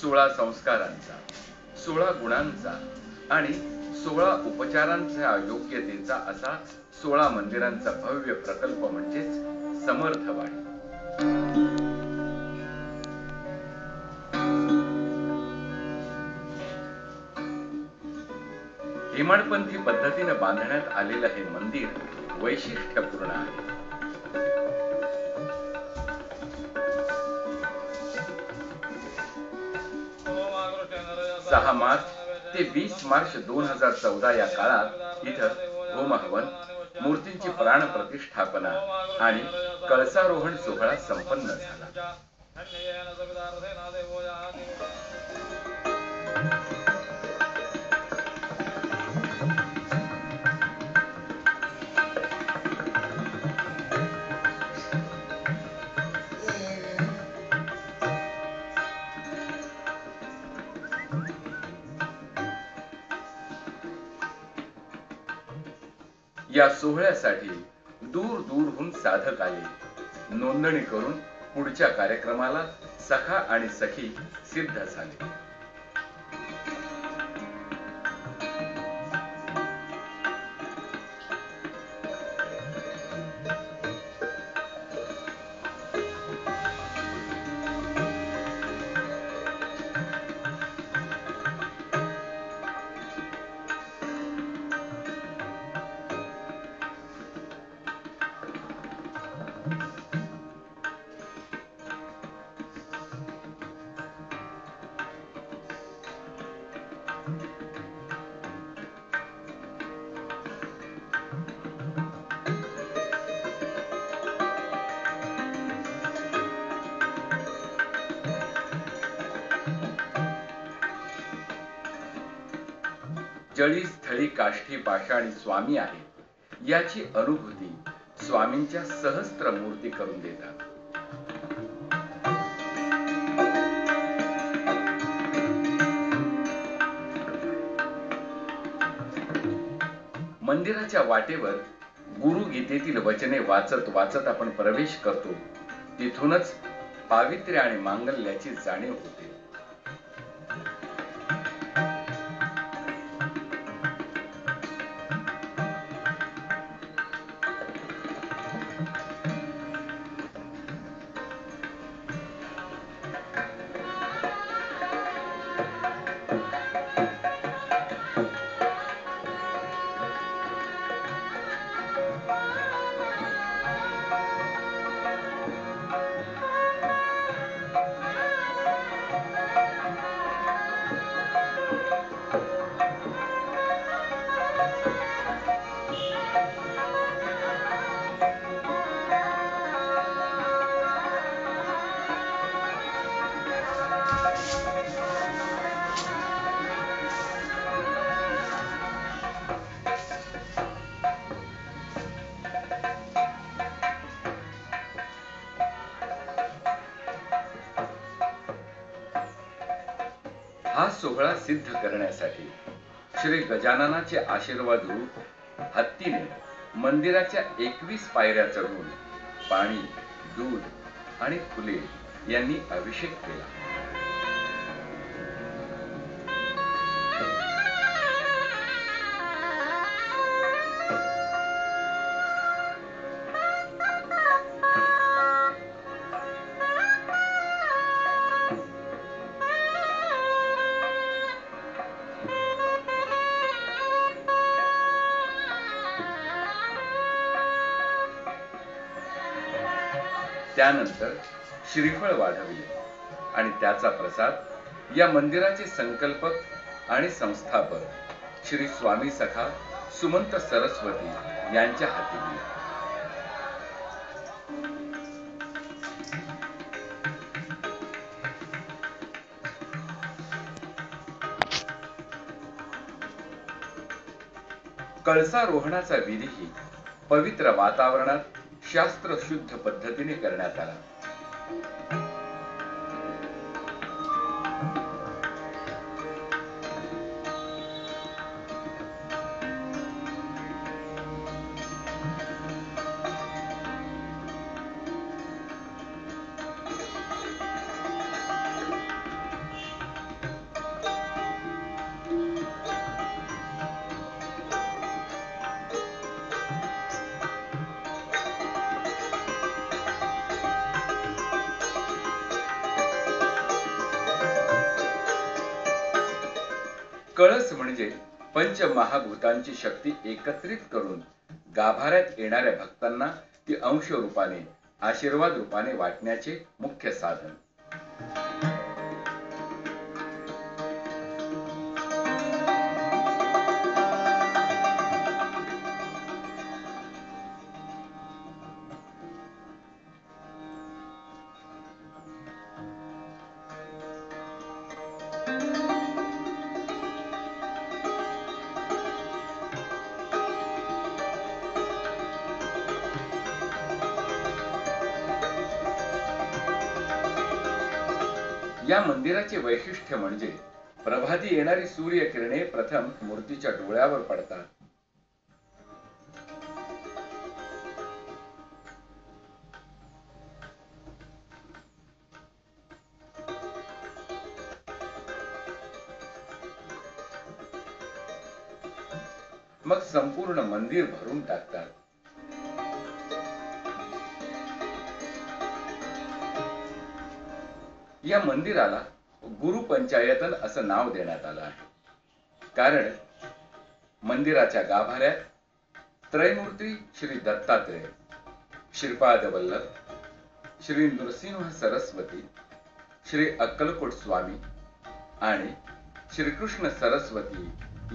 16 संस्कारांचा, 16 गुणांचा आणि 16 उपचारांच्या योग्यतेचा असा 16 मंदिरांचा भव्य प्रकल्प म्हणजेच समर्थवाडी. हेमाडपंथी पद्धतीने बांधण्यात आलेलं हे मंदिर वैशिष्ट्यपूर्ण आहे. सहा मार्च ते 20 मार्च 2014 या काळात इथं होमहवन, मूर्तींची प्राण प्रतिष्ठापना आणि कळसारोहण सोहळा संपन्न झाला. या सोहळ्यासाठी दूर दूरहून साधक आले. नोंदणी करून पुढच्या कार्यक्रमाला सखा आणि सखी सिद्ध झाले. जळी स्थळी काष्ठी पाषाणी स्वामी आहेत याची अनुभूती स्वामींच्या सहस्त्र मूर्ती करून देतात. मंदिराच्या वाटेवर गुरुगीतेतील वचने वाचत वाचत आपण प्रवेश करतो. तिथूनच पावित्र्य आणि मांगल्याची जाणीव होते. हा सोहळा सिद्ध करण्यासाठी श्री गजाननाचे आशीर्वाद रूप हत्तीने मंदिराच्या 21 पायऱ्या चढून पाणी, दूध आणि फुले यांनी अभिषेक केला. त्यानंतर श्रीफळ वाढवले आणि त्याचा प्रसाद या मंदिराचे संकल्पक आणि संस्थापक श्री स्वामी सखा सुमंत सरस्वती यांच्या हाती दिला. कळसारोहणाचा विधीही पवित्र वातावरणात शास्त्रशुद्ध पद्धतीने करण्यात आला. कळस म्हणजे पंचमहाभूतांची शक्ती एकत्रित करून गाभाऱ्यात येणाऱ्या भक्तांना ती अंश रूपाने, आशीर्वाद रूपाने वाटण्याचे मुख्य साधन. या मंदिराचे वैशिष्ट्य म्हणजे प्रभाती येणारी सूर्यकिरणे प्रथम मूर्तीच्या डोळ्यावर पडतात. मग संपूर्ण मंदिर भरून टाकतात. या मंदिराला गुरु पंचायतन असं नाव देण्यात आलं आहे. कारण मंदिराच्या गाभाऱ्यात त्रैमूर्ती श्री दत्तात्रेय, श्रीपाद वल्लभ, श्री नृसिंह सरस्वती, श्री अक्कलकोट स्वामी आणि श्रीकृष्ण सरस्वती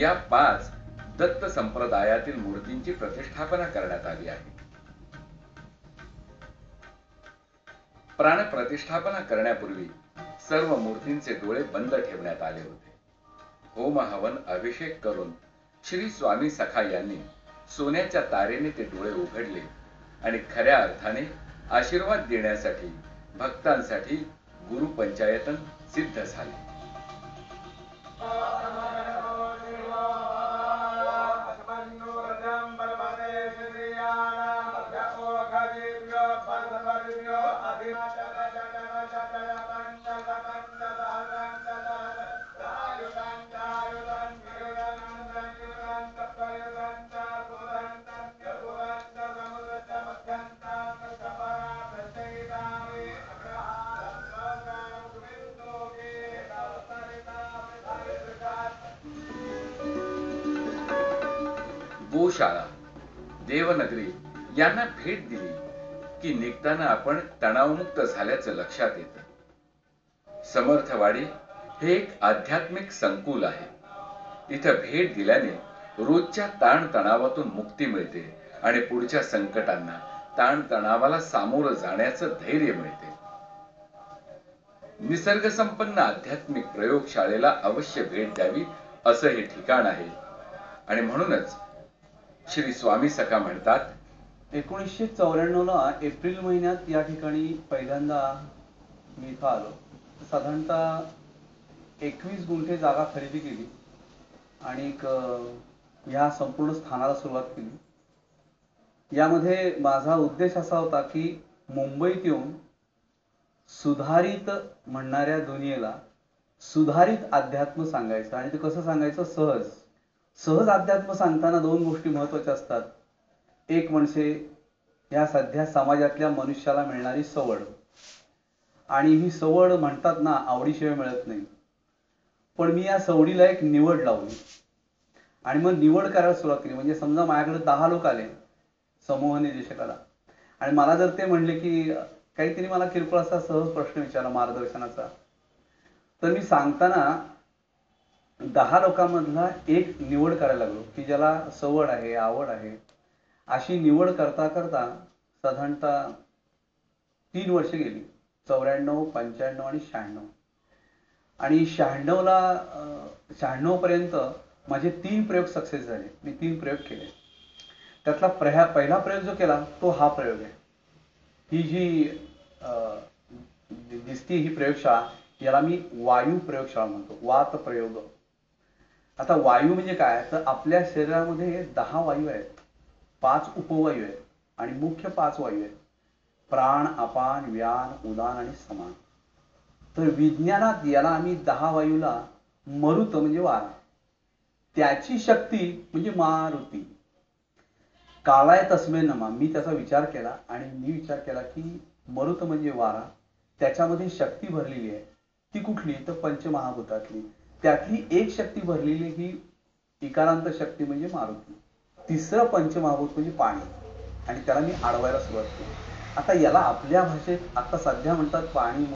या 5 दत्त संप्रदायातील मूर्तींची प्रतिष्ठापना करण्यात आली आहे. प्राण प्रतिष्ठापना करण्यापूर्वी सर्व मूर्तींचे डोळे बंद ठेवण्यात आले होते. होम हवन अभिषेक करून श्री स्वामी सखा यांनी सोन्याच्या तारेने ते डोळे उघडले आणि खऱ्या अर्थाने आशीर्वाद देण्यासाठी भक्तांसाठी गुरु पंचायतन सिद्ध झाले. गोशाळा, देवनगरी यांना भेट दिली की निघताना आपण तणावमुक्त झाल्याचं लक्षात येतं. समर्थवाडी हे एक आध्यात्मिक संकुल आहे. इथं भेट दिल्याने रोजच्या ताणतणावातून मुक्ती मिळते आणि पुढच्या संकटांना, ताणतणावाला सामोरं जाण्याचं धैर्य मिळते. निसर्गसंपन्न आध्यात्मिक प्रयोगशाळेला अवश्य भेट द्यावी असं हे ठिकाण आहे. आणि म्हणूनच श्री स्वामी सखा म्हणतात, 1994 ला एप्रिल महिन्यात या ठिकाणी पहिल्यांदा मी इथं आलो. साधारणतः 21 गुंठे जागा खरेदी केली आणि ह्या संपूर्ण स्थानाला सुरुवात केली. यामध्ये माझा उद्देश असा होता की मुंबईत येऊन सुधारित म्हणणाऱ्या दुनियेला सुधारित अध्यात्म सांगायचं. आणि ते कसं सांगायचं? सहज अध्यात्म सांगताना 2 गोष्टी महत्वाच्या असतात. एक म्हणजे या सध्या समाजातल्या मनुष्याला मिळणारी सवड, आणि ही सवड म्हणतात ना, आवडीशिवाय मिळत नाही. पण मी या सवडीला एक निवड लावली आणि मग निवड करायला सुरुवात केली. म्हणजे समजा माझ्याकडे 10 लोक आले समूह निदेशकाला आणि मला जर ते म्हणले की काहीतरी मला किरकोळ असा सहज प्रश्न विचारला मार्गदर्शनाचा, तर मी सांगताना 10 लोकांमधला एक निवड करायला लागलो की ज्याला सवड आहे, आवड आहे. अशी निवड करता करता साधारणतः 3 वर्ष गेली. 94, 95 आणि 96. आणि 96 पर्यंत माझे 3 प्रयोग सक्सेस झाले. मी 3 प्रयोग केले. त्यातला पहिला प्रयोग जो केला तो हा प्रयोग आहे. ही जी दिसती ही प्रयोगशाळा, याला मी वायू प्रयोगशाळा म्हणतो, वात प्रयोग. आता वायू म्हणजे काय? तर आपल्या शरीरामध्ये 10 वायू आहेत, 5 उपवायू आहेत आणि मुख्य 5 वायू आहेत: प्राण, अपान, व्यान, उदान आणि समान. तर विज्ञानात याला आम्ही 10 वायूला मरुत म्हणजे वारा, त्याची शक्ती म्हणजे मारुती. कालाय तस्मै नमः. मी त्याचा विचार केला आणि मी विचार केला की मरुत म्हणजे वारा, त्याच्यामध्ये शक्ती भरलेली आहे. ती कुठली? तर पंचमहाभूतातली. त्यातली एक शक्ती भरलेली ही इकारांत शक्ती म्हणजे मारुती. तिसरं पंचमहाभूत म्हणजे पाणी, आणि त्याला मी अडवायला सुरुवात केली. आता याला आपल्या भाषेत आता सध्या म्हणतात पाणी